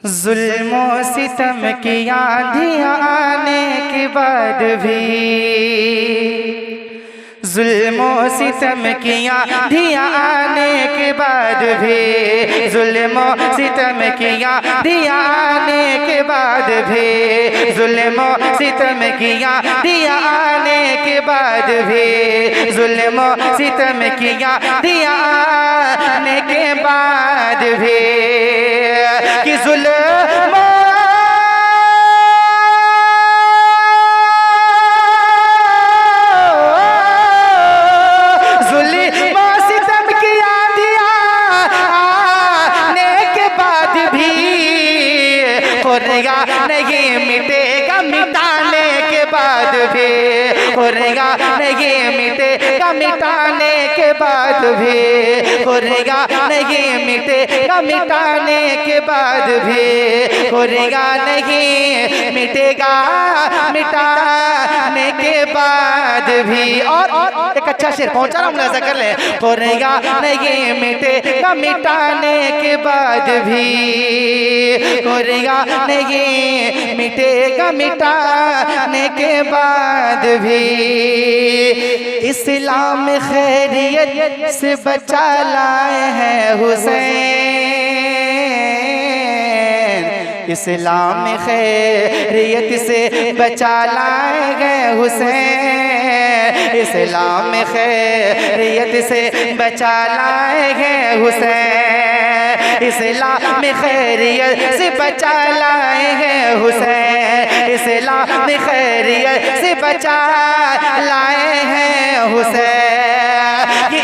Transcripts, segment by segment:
जुल्मो सितम की आंधियां आने के बाद भी, जुल्मो सितम की आंधियां आने के बाद भी, जुल्मो सितम की आंधियां आने के बाद भी, जुल्मो सितम की आंधियां आने के बाद भी, जुल्मो सितम की आंधियां आने के बाद भी, कि जुल्म नहीं मिटेगा मिटाने के बाद भी, खुरेगा नहीं मिटेगा मिटाने के बाद भी, खुरेगा नहीं मिटेगा मिटाने के बाद भी, खुरेगा नहीं मिटेगा मिटाने के बाद भी। और एक अच्छा शेर पहुंचा रहा हूँ, ऐसा कर ले। खुरेगा नहीं मिटेगा मिटाने के बाद भी, खुरेगा नहीं मिटेगा मिटाने के बाद भी। इस्लाम खैरियत से बचा लाए हैं हुसैन, इस्लाम खैरियत से बचा लाए गए हुसैन, इस्लाम खैरियत से बचा लाए गए हुसैन, इस्लाम खैरियत से बचा लाए हैं हुसैन, इस्लाम खैरियत से बचा लाए हैं हुसैन। ये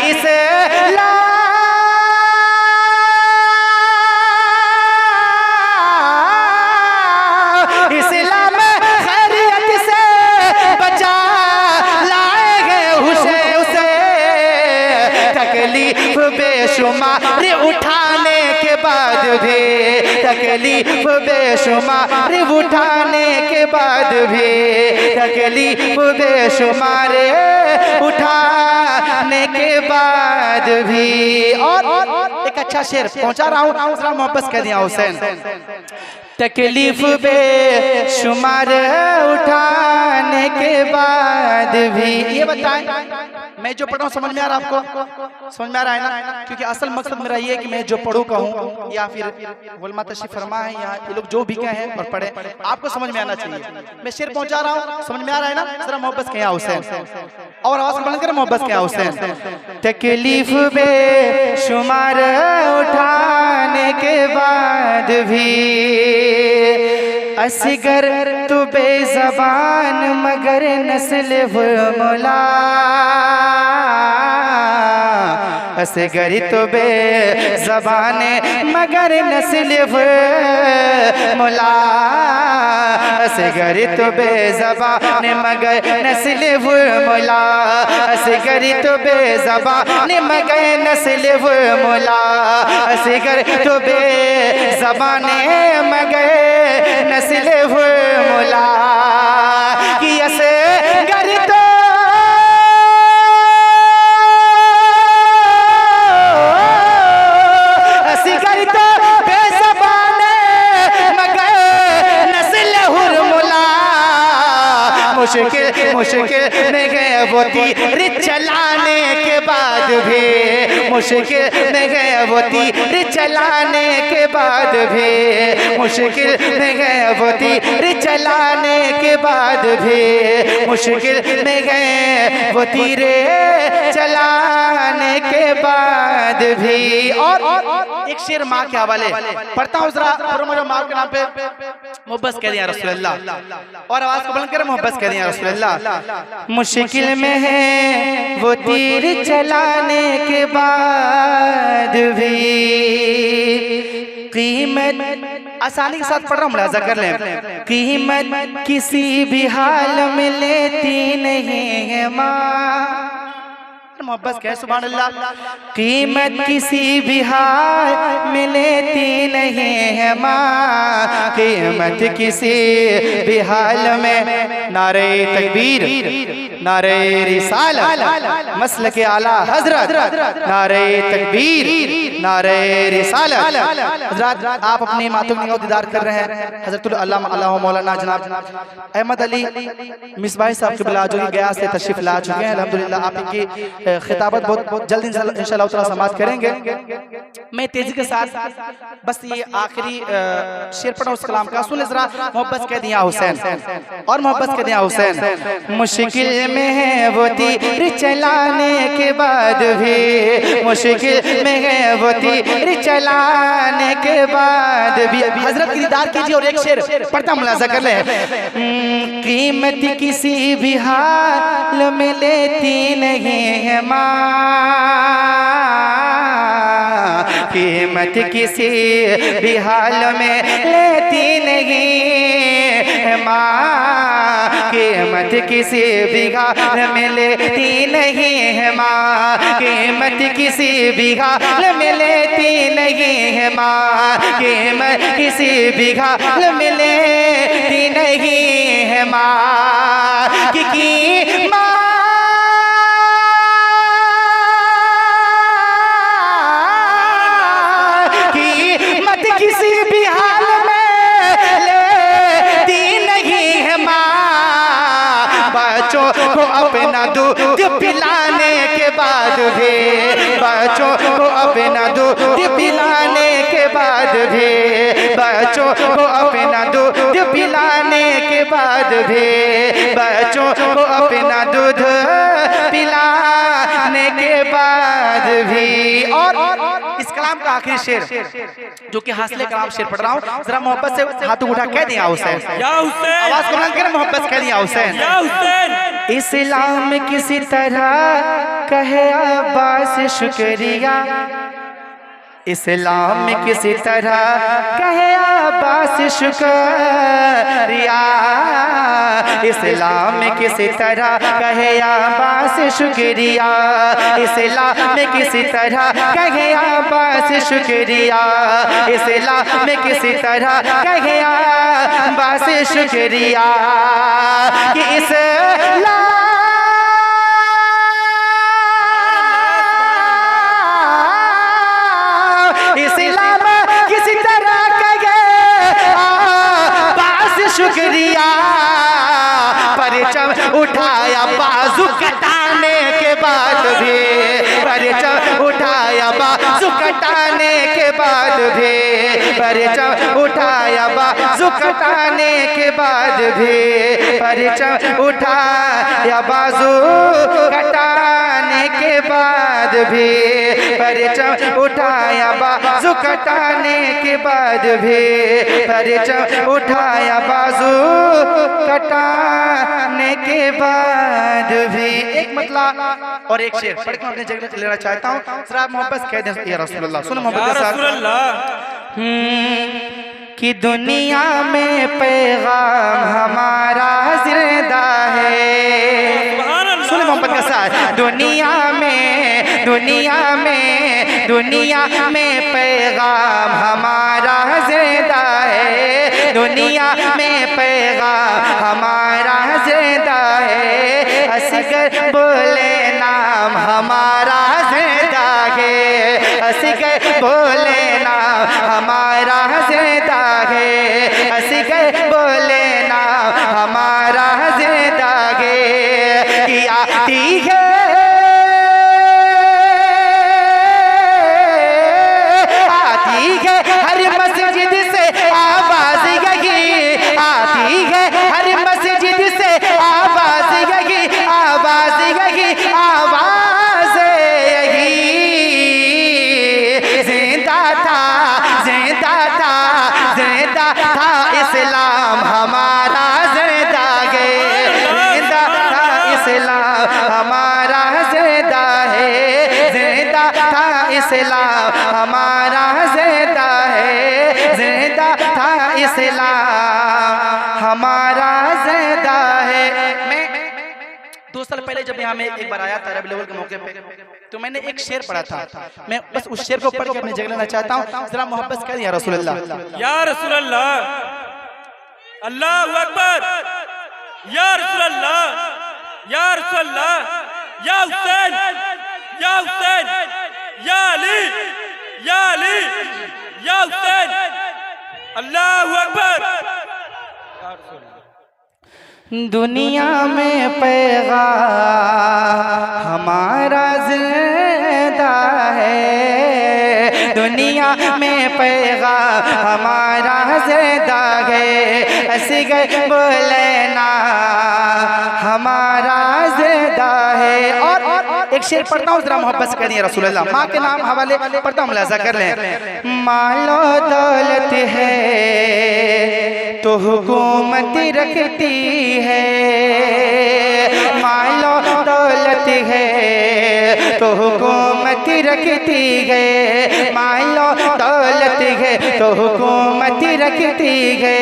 इस्लाम खैरियत से बचा लाए हैं हुसैन, तकलीफ बेशुमार उठाने के बाद भी, तकलीफ बेशुमार उठाने के बाद भी, तकलीफ बेशुमार उठाने के बाद भी। और एक अच्छा शेर पहुंचा रहा हूँ, जरा मोहब्बत कर दिया हुसैन। तकलीफ बेशुमार उठाने के बाद भी। ये बताएं, मैं जो पढ़ा हूँ समझ में आ रहा है आपको? समझ में आ रहा है ना? क्योंकि असल मकसद मेरा ये है कि मैं जो पढ़ूँ कहूँ, या फिर उलमा तशरीफ फरमा है यहाँ ये लोग जो भी कहें और पढ़े, आपको समझ में आना चाहिए। मैं शेर पहुंचा रहा हूँ, समझ में आ रहा है ना? जरा मोहब्बत किया हुसैन, और आवाज बुलंद कर, मोहब्बत किया हुसैन। तकलीफ बेशुमार उठाने के बाद भी, असगर तू बेज़बान मगर नस्ल वो मौला, असगर तो बेज़बान मगर नस्ल वो मौला, असगर तो बेज़बान मगर नस्ल वो मौला, असगर तो बेज़बान मगर नस्ल वो मौला, असगर तो बेज़बान मगर नस्ल वो मौला, कि असगर तो असगर तो बेज़बान मगर नस्ल हुर मौला, मुश्किल मुश्किल में गए वो तीर चलाने के बाद भी, मुश्किल में गए वो तीर चलाने के बाद भी, मुश्किल में गए वो तीर चलाने के बाद भी, मुश्किल में गए वो तीर चलाने के बाद भी। और एक शेर माँ के हवाले पढ़ता हूँ, जरा माँ के नाम पे मोहब्बत कह दिया रसूलुल्लाह, और आवाज को बुलंद कर, मोहब्बत कह दिया रसूलुल्लाह। मुश्किल में है वो तीर चलाने के बाद भी, कीमत आसानी के साथ पढ़ रहा हूँ, मुलाजा कर लें। कीमत किसी भी हाल में लेती नहीं है माँ, मोहब्बत क्या है सुभान अल्लाह। कीमत किसी भी हाल में लेती नहीं है माँ, कीमत किसी भी हाल में। नारे तकबीर, नारे रिसालत, मसल के आला हजरत, नारे तकबीर, नारे रिसालत। हजरत आप अपने मातों का दीदार कर रहे हैं। हजरतुल अल्लामा मौलाना जनाब अहमद अली मिसबाही साहब क़िबला जो कि गया से तशरीफ ला चुके हैं। अल्हम्दुलिल्लाह आप इनकी खिताबत बहुत जल्द इंशाअल्लाह ताला समाअत करेंगे। मैं तेजी के साथ बस ये आखिरी शेर पढ़ा उस कलाम का, सुन जरा। मोहब्बत कह दिया हुसैन और मोहब्बत कह दिया हुसैन। मुश्किल में है वो तीर चलाने के बाद भी, मुश्किल में है वो तीर चलाने के बाद भी। हजरत की दीदार कीजिए और एक शेर पढ़ता मुलाजा कर ले। कीमत किसी भी हाल में लेती नहीं है माँ, कीमत किसी भी हाल में लेती नहीं है माँ, कीमत किसी भी हाल में लेती नहीं है माँ, कीमत किसी भी हाल में लेती नहीं है माँ, कीमत किसी भी हाल में लेती नहीं है माँ की माँ किसी भी हाल में लेती नहीं है माँ। बच्चों को अपना दूध पिलाने के बाद भी, बच्चों को अपना दूध पिलाने के बाद भी, बच्चों को अपना दूध पिलाने के बाद भी, बच्चों को अपना दूध पिलाने के बाद भी। और इस कलाम का आखिरी शेर जो कि हासिल कलाम शेर पढ़ रहा हूँ, जरा मोहब्बत से हाथों उठा कह दिया हुसैन, आवाज को बुलंद करें, मोहब्बत कह दिया हुसैन। इस्लाम किसी तरह कहे अब्बास शुक्रिया, इस्लाम किसी तरह कहे अब्बास शुक्रिया, इस्लाम किसी तरह कहे अब्बास शुक्रिया, इस्लाम किसी तरह कहे अब्बास शुक्रिया, इस्लाम किसी तरह कहे अब्बास शुक्रिया कि इस्लाम इस्लाम किसी तरह कहे अब्बास शुक्रिया, परचम उठाया बाजू कटाने के बाद भी, परचम उठाया बाजू कटाने के बाद भी, परचम उठाया बाजू कटाने के बाद भी, परचम उठाया बाजू कटाने के बाद भी, परचम उठाया बाजू कटाने के बाद भी, परचम उठाया बाजू कटाने के बाद भी। एक मतला और एक शेर पढ़ के अपने जगह लेना चाहता हूँ, जरा मोहब्बत कह दें या रसूलुल्लाह, सुनो मोहब्बत के साथ। कि दुनिया में पैगाम हमारा जिंदा है, सुनो मोहब्बत के साथ। दुनिया में, दुनिया में, दुनिया में पैगाम हमारा जिंदा है, दुनिया में पैगाम हमारा जिंदा है, असगर बोले नाम हमारा जिंदा है, असगर बोले नाम हमारा जिंदा है, असगर बोले नाम हमारा जिंदा है। कि आती है हर मस्जिद से आवाज यही, आती है हर मस्जिद से आवाज यही, आवाज यही, आवाज यही। जिंदा था, जिंदा था, जिंदा था इस्लाम हमारा जिंदा है, जिंदा था इस्लाम हमारा जिंदा है, जिंदा था इस्लाम हमारा जिंदा है, जिंदा था इस्लाम हमारा जिंदा है। मैं 2 साल पहले जब यहाँ में एक बार आया था रबी अव्वल के मौके पे, तो मैंने एक शेर पढ़ा था। मैं बस उस शेर को पढ़ के अपनी जगह लेना चाहता हूँ। जरा मोहब्बत कर या रसूल अल्लाह, या रसूल अल्लाह, अल्लाहू अकबर, या रसूल अल्लाह, या रसूल अल्लाह, या हुसैन, या हुसैन, या अली, या अली, या हुसैन, अल्लाहू अकबर। दुनिया में पैगाम हमारा जिंदा है, दुनिया में पैगाम हमारा जिंदा है, असगर बोले ना हमारा जिंदा है। और एक शेर पढ़ता हूँ, जरा मोहब्बत से कह दिए रसूल अल्लाह। माँ के नाम हवाले पढ़ता हूँ, मुलाजा कर लें। मालो दौलत है तो हुकूमत रखती है, मालो दौलत है तो हुकूमत रखती है, मालो दौलत है तो हुकूमत रखती है,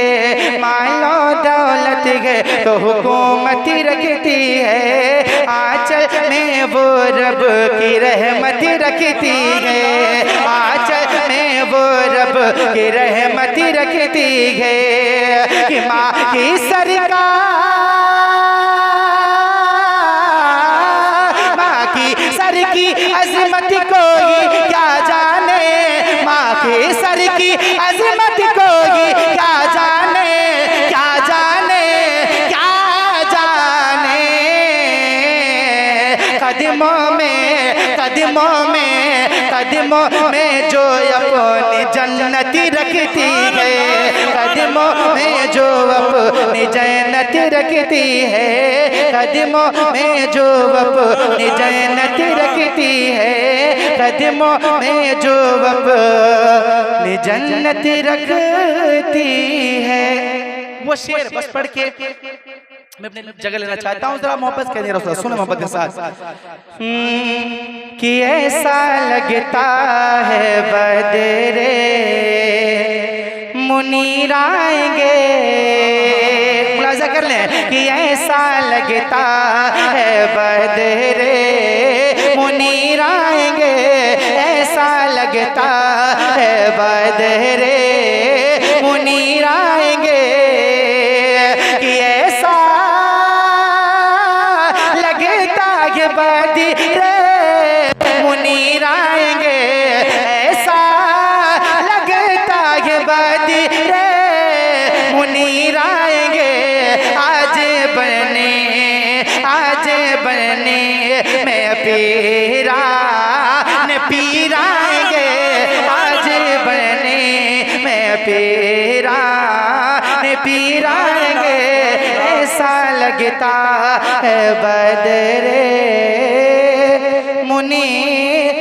मालो दौलत है तो हुकूमत रखती है, आंचल में वो रब की रहमत रखती है, आंचल में वो रब की रहमत रखती है, कि माँ की सरकार, माँ की सर की अजमत कोई क्या जाने, माँ की सर की अजमत कोई क्या जाने, क्या जाने, क्या जाने। कदमों में, कदमों में, कदमों में जो अपनी जन्नत रखती है, कदमों में जो अपनी जन्नत रखती है, कदमों में जो अपनी जन्नत रखती है, कदमों में जो अपनी जन्नत रखती है। वो शेर बस पढ़ के मैं अपने जगह लेना चाहता हूँ, जरा मोहब्बत कह रसूल, सुनो मोहब्बत के साथ। कि ऐसा लगता है बदरे मुनीर आएंगे, मुलाजा कर लें, कि ऐसा लगता है बदरे मुनीर आएंगे, ऐसा लगता है बदरे मुनीर आएंगे, कि ऐसा लगता है बदरे मुनीर आएंगे, ऐसा लगता है बदरे मुनीर आएंगे, आज बने, आज बने मैं पीरा न पीराएंगे, आज बने मैं पीरा न पीराएंगे, ऐसा लगता है बदरे मुनीर